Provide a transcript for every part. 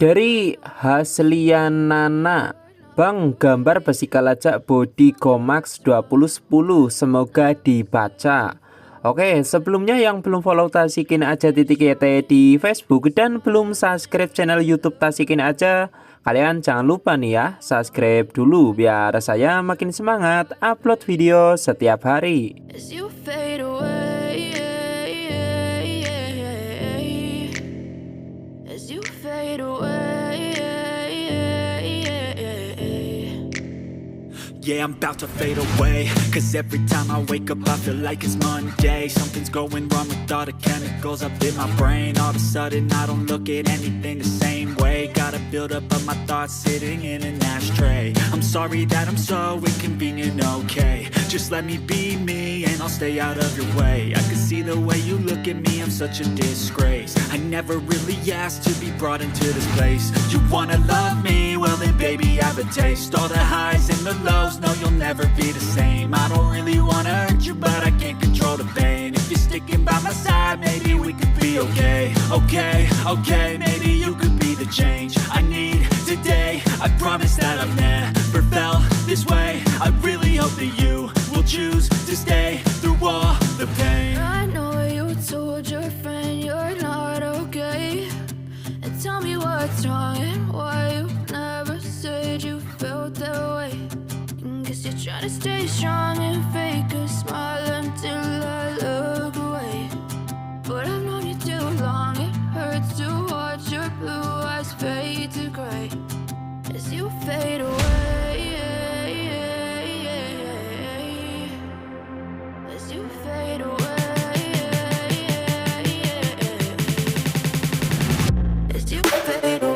Dari Haslianana, Bang, gambar basikal lajak body gomax 2010, semoga dibaca. Oke, sebelumnya yang belum follow Tasikin Aja .yt di Facebook dan belum subscribe channel YouTube Tasikin Aja, kalian jangan lupa nih ya, subscribe dulu biar saya makin semangat upload video setiap hari. Yeah, I'm about to fade away, cause every time I wake up I feel like it's Monday. Something's going wrong with all the chemicals up in my brain. All of a sudden I don't look at anything the same way. Got a build up of my thoughts sitting in an ashtray. I'm sorry that I'm so inconvenient, okay. Just let me be me and I'll stay out of your way. I can see the way you look at me, I'm such a disgrace. I never really asked to be brought into this place. You wanna love me? Well then baby I have a taste. All the highs and the lows, no you'll never be the same. I don't really wanna hurt you but I can't control the pain. If you're sticking by my side, maybe we could be okay. Okay, maybe you could be the change I need today. I promise that I've never felt this way. I really hope that you will choose to stay through all the pain. I know you told your friend you're not okay, and tell me what's wrong and why you never said you felt that way. Guess you're trying to stay strong and fake a smile until I look away. But I've known you too long, it hurts to watch your blue eyes fade to gray as you fade away. As you fade away. As you fade away.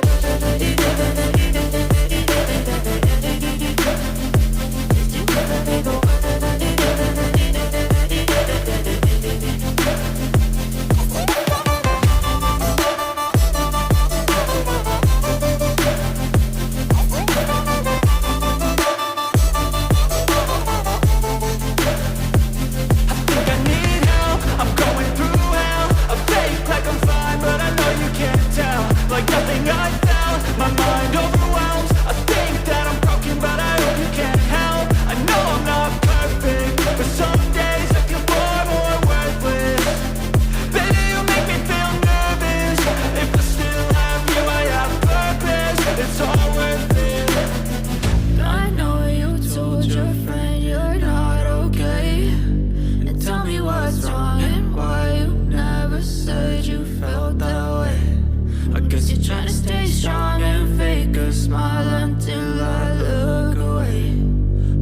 Smile until I look away.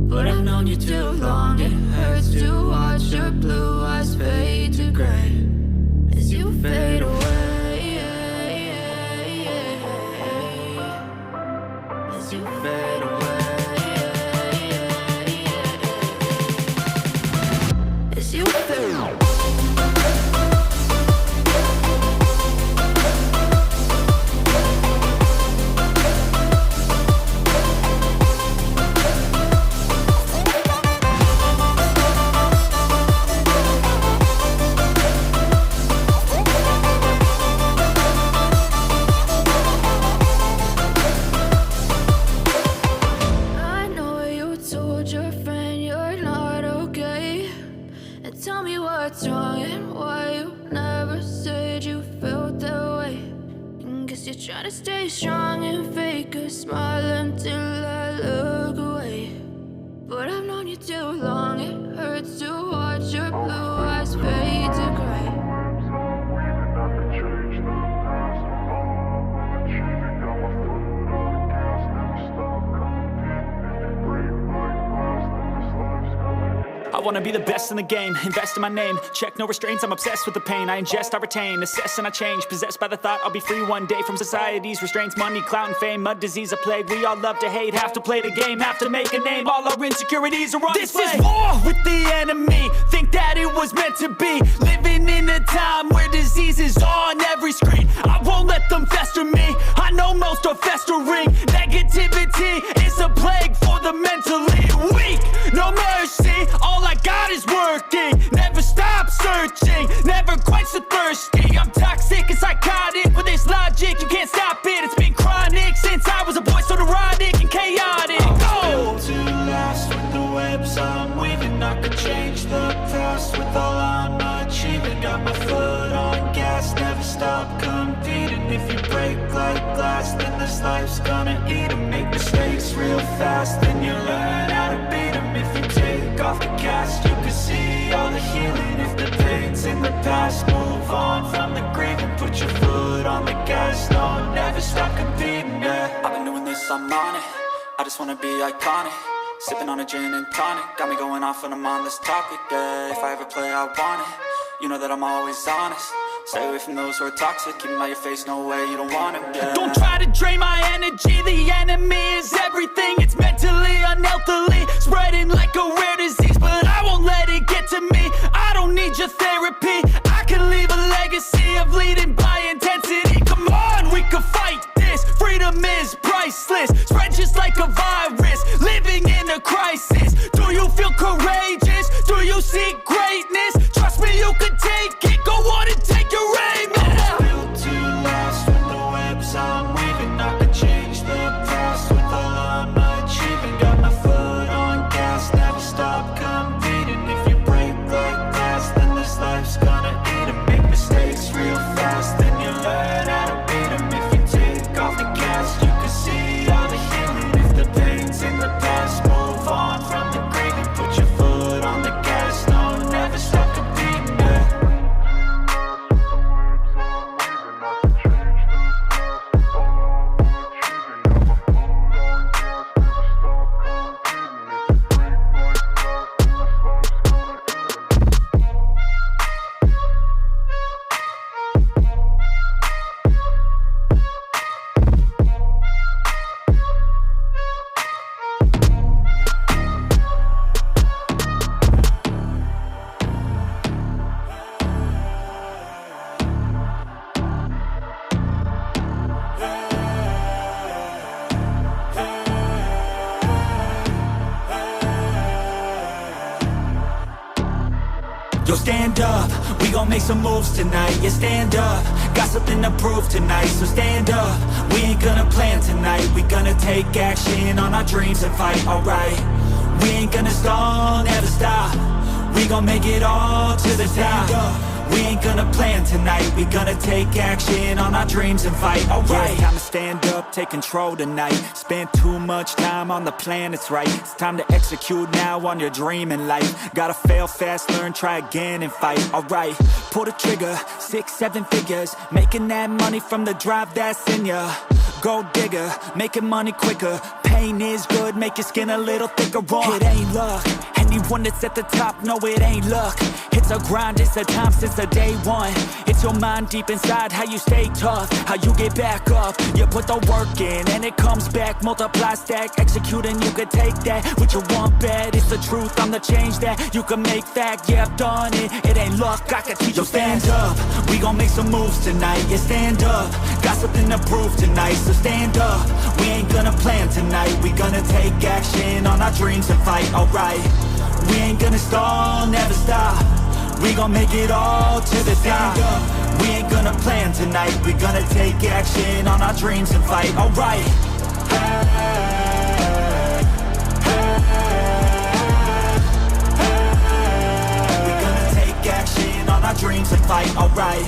But I've known you too long, it hurts to watch your blue eyes fade to gray as you fade away. As you fade away. As you fade away. Tell me what's wrong and why you never said you felt that way. Guess you're trying to stay strong and fake a smile until I look away. But I've known you too long, it hurts to watch your blue eyes fade to gray. I wanna be the best in the game, invest in my name. Check no restraints, I'm obsessed with the pain. I ingest, I retain, assess and I change. Possessed by the thought I'll be free one day from society's restraints. Money, clout and fame, mud, disease, a plague. We all love to hate, have to play the game, have to make a name. All our insecurities are on display. This is war with the enemy, think that it was meant to be. Living in a time where disease is on every screen. I won't let them fester me, I know most are festering. Negativity is a plague for the mentally weak. No mercy, all I got is working. Never stop searching, never quench the thirsty. I'm toxic and psychotic with this logic, you can't stop it, it's been chronic. life's gonna eat 'em. Make mistakes real fast, then you learn how to beat 'em. If you take off the cast, you can see all the healing. If the pain's in the past, move on from the grave and put your foot on the gas. No, never stop competing, yeah. I've been doing this, I'm on it. I just wanna be iconic. Sipping on a gin and tonic, got me going off when I'm on this topic, yeah. If I ever play, I want it. You know that I'm always honest. Stay away from those who are toxic. Keep them out your face, no way, you don't want it, yeah. Don't try to drain my energy. The enemy is everything. It's mentally, unhealthily, spreading like a rare disease. But I won't let it get to me. I don't need your therapy. I can leave a legacy of leading by intensity. Come on, we can fight this. Freedom is priceless. Spread just like a virus. Living in a crisis. Do you feel courageous? Do you seek greatness? Trust me, you can take it. Go on and take your aim. I'm built to last with the webs I'm weaving. I can change the past with all I'm achieving. Got my foot on gas, never stop competing. If you break like glass, then this life's gonna eat 'em. Make mistakes real fast, then you learn how to beat 'em. If you take off the cast, you can see all the healing. If the pain's in the past, move on from the grave and put your foot on the gas. No, never stop competing, yeah. Yo, stand up, we gon' make some moves tonight. Yeah, stand up, got something to prove tonight. So stand up, we ain't gonna plan tonight. We gonna take action on our dreams and fight, alright. We ain't gonna stall, never stop. We gon' make it all to the top. We ain't gonna plan tonight. We gonna take action on our dreams and fight, alright. Time to stand up, take control tonight. Spend too much time on the plan, it's right. It's time to execute now on your dream in life. Gotta fail fast, learn, try again and fight, alright. Pull the trigger, 6, 7 figures. Making that money from the drive that's in ya. Gold digger, making money quicker. Pain is good, make your skin a little thicker. It ain't luck, anyone that's at the top, no it ain't luck. It's a grind, it's a time since the day one. It's your mind deep inside, how you stay tough, how you get back up. You put the work in and it comes back. Multiply, stack, execute and you can take that. What you want bad, it's the truth, I'm the change that you can make fact. Yeah, I've done it, it ain't luck, I can teach you. Stand up, we gon' make some moves tonight. Yeah, stand up, got something to prove tonight. So stand up, we ain't gonna plan tonight. We gonna take action on our dreams and fight, alright. We ain't gonna stall, never stop. We gon' make it all to the top. We ain't gonna plan tonight. We gonna take action on our dreams and fight, alright. We gonna take action on our dreams and fight, alright.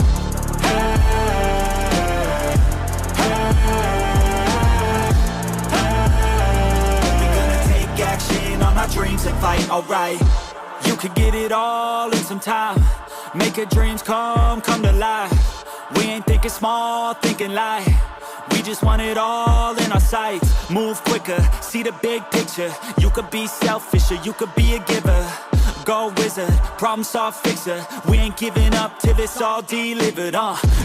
We gonna take action on our dreams and fight, alright. You could get it all in some time. Make your dreams come to life. We ain't thinking small, thinking light. We just want it all in our sights. Move quicker, see the big picture. You could be selfish or you could be a giver. Go wizard, problem solve fixer. We ain't giving up till it's all delivered,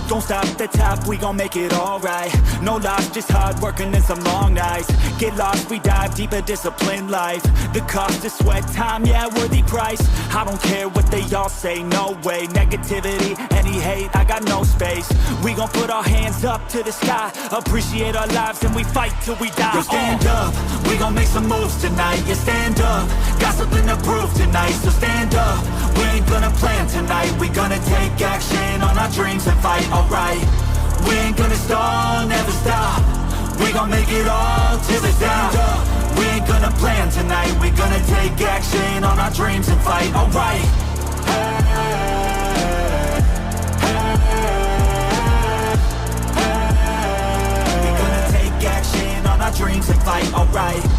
Don't stop at the top, we gon' make it alright. No loss, just hard working and some long nights. Get lost, we dive deeper, disciplined life. The cost is sweat, time, yeah, worthy price. I don't care what they all say, no way. Negativity, any hate, I got no space. We gon' put our hands up to the sky. Appreciate our lives and we fight till we die. Yo, stand up, we gon' make some moves tonight. Yeah, stand up, got something to prove tonight. So stand up, we ain't gonna plan tonight. We gonna take action on our dreams and fight, alright. We ain't gonna stall, never stop. We gon' make it all to the top. We ain't gonna plan tonight. We gonna take action on our dreams and fight, alright. We gonna take action fight, alright.